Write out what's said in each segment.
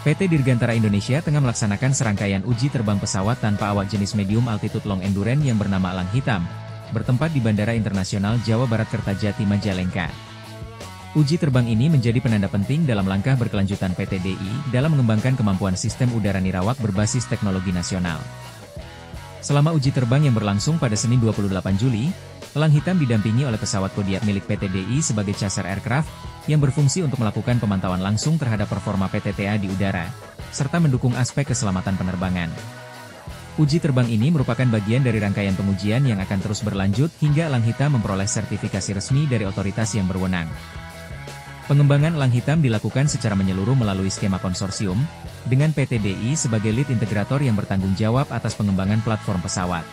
PT Dirgantara Indonesia tengah melaksanakan serangkaian uji terbang pesawat tanpa awak jenis medium altitude long endurance yang bernama Elang Hitam, bertempat di Bandara Internasional Jawa Barat Kertajati Majalengka. Uji terbang ini menjadi penanda penting dalam langkah berkelanjutan PT DI dalam mengembangkan kemampuan sistem udara nirawak berbasis teknologi nasional. Selama uji terbang yang berlangsung pada Senin 28 Juli, Elang Hitam didampingi oleh pesawat Kodiak milik PT DI sebagai chaser aircraft, yang berfungsi untuk melakukan pemantauan langsung terhadap performa PTTA di udara, serta mendukung aspek keselamatan penerbangan. Uji terbang ini merupakan bagian dari rangkaian pengujian yang akan terus berlanjut hingga Elang Hitam memperoleh sertifikasi resmi dari otoritas yang berwenang. Pengembangan Elang Hitam dilakukan secara menyeluruh melalui skema konsorsium, dengan PT DI sebagai lead integrator yang bertanggung jawab atas pengembangan platform pesawat.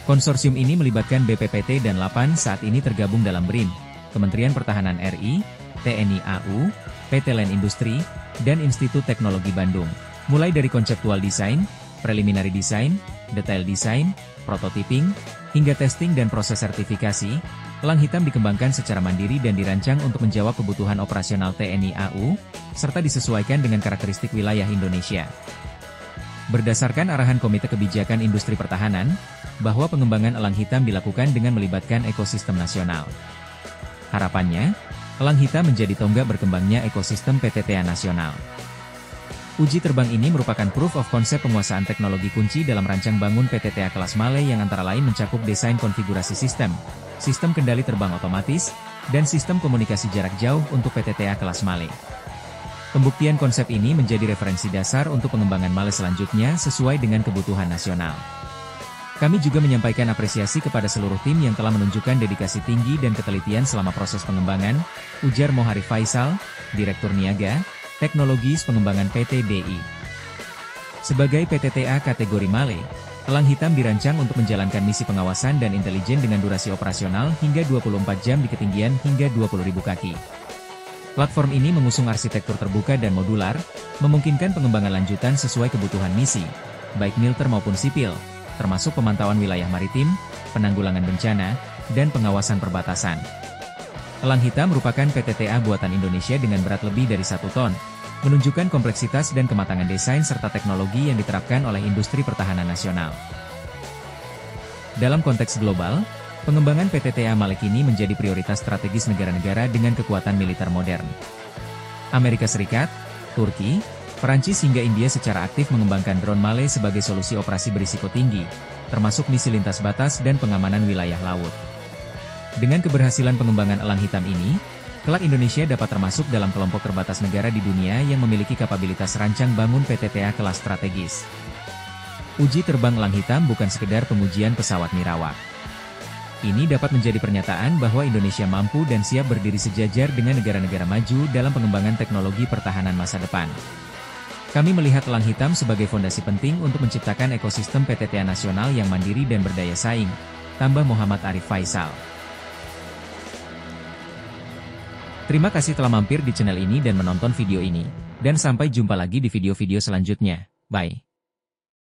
Konsorsium ini melibatkan BPPT dan LAPAN saat ini tergabung dalam BRIN, Kementerian Pertahanan RI, TNI AU, PT Len Industri, dan Institut Teknologi Bandung. Mulai dari konseptual desain, preliminary design, detail design, prototyping, hingga testing dan proses sertifikasi, Elang Hitam dikembangkan secara mandiri dan dirancang untuk menjawab kebutuhan operasional TNI AU, serta disesuaikan dengan karakteristik wilayah Indonesia. Berdasarkan arahan Komite Kebijakan Industri Pertahanan, bahwa pengembangan Elang Hitam dilakukan dengan melibatkan ekosistem nasional. Harapannya, Elang Hitam menjadi tonggak berkembangnya ekosistem PTTA nasional. Uji terbang ini merupakan proof of concept penguasaan teknologi kunci dalam rancang bangun PTTA kelas Male yang antara lain mencakup desain konfigurasi sistem, sistem kendali terbang otomatis, dan sistem komunikasi jarak jauh untuk PTTA kelas Male. Pembuktian konsep ini menjadi referensi dasar untuk pengembangan Male selanjutnya sesuai dengan kebutuhan nasional. Kami juga menyampaikan apresiasi kepada seluruh tim yang telah menunjukkan dedikasi tinggi dan ketelitian selama proses pengembangan, ujar Moharif Faisal, Direktur Niaga, Teknologis Pengembangan PT DI. Sebagai PTTA kategori Male, Elang Hitam dirancang untuk menjalankan misi pengawasan dan intelijen dengan durasi operasional hingga 24 jam di ketinggian hingga 20.000 kaki. Platform ini mengusung arsitektur terbuka dan modular, memungkinkan pengembangan lanjutan sesuai kebutuhan misi, baik militer maupun sipil, termasuk pemantauan wilayah maritim, penanggulangan bencana, dan pengawasan perbatasan. Elang Hitam merupakan PTTA buatan Indonesia dengan berat lebih dari 1 ton, menunjukkan kompleksitas dan kematangan desain serta teknologi yang diterapkan oleh industri pertahanan nasional. Dalam konteks global, pengembangan PTTA Male kini menjadi prioritas strategis negara-negara dengan kekuatan militer modern. Amerika Serikat, Turki, Perancis hingga India secara aktif mengembangkan drone Male sebagai solusi operasi berisiko tinggi, termasuk misi lintas batas dan pengamanan wilayah laut. Dengan keberhasilan pengembangan Elang Hitam ini, kelak Indonesia dapat termasuk dalam kelompok terbatas negara di dunia yang memiliki kapabilitas rancang bangun PTTA kelas strategis. Uji terbang Elang Hitam bukan sekedar pengujian pesawat nirawak. Ini dapat menjadi pernyataan bahwa Indonesia mampu dan siap berdiri sejajar dengan negara-negara maju dalam pengembangan teknologi pertahanan masa depan. Kami melihat Elang Hitam sebagai fondasi penting untuk menciptakan ekosistem PTTA nasional yang mandiri dan berdaya saing, tambah Muhammad Arif Faisal. Terima kasih telah mampir di channel ini dan menonton video ini, dan sampai jumpa lagi di video-video selanjutnya. Bye.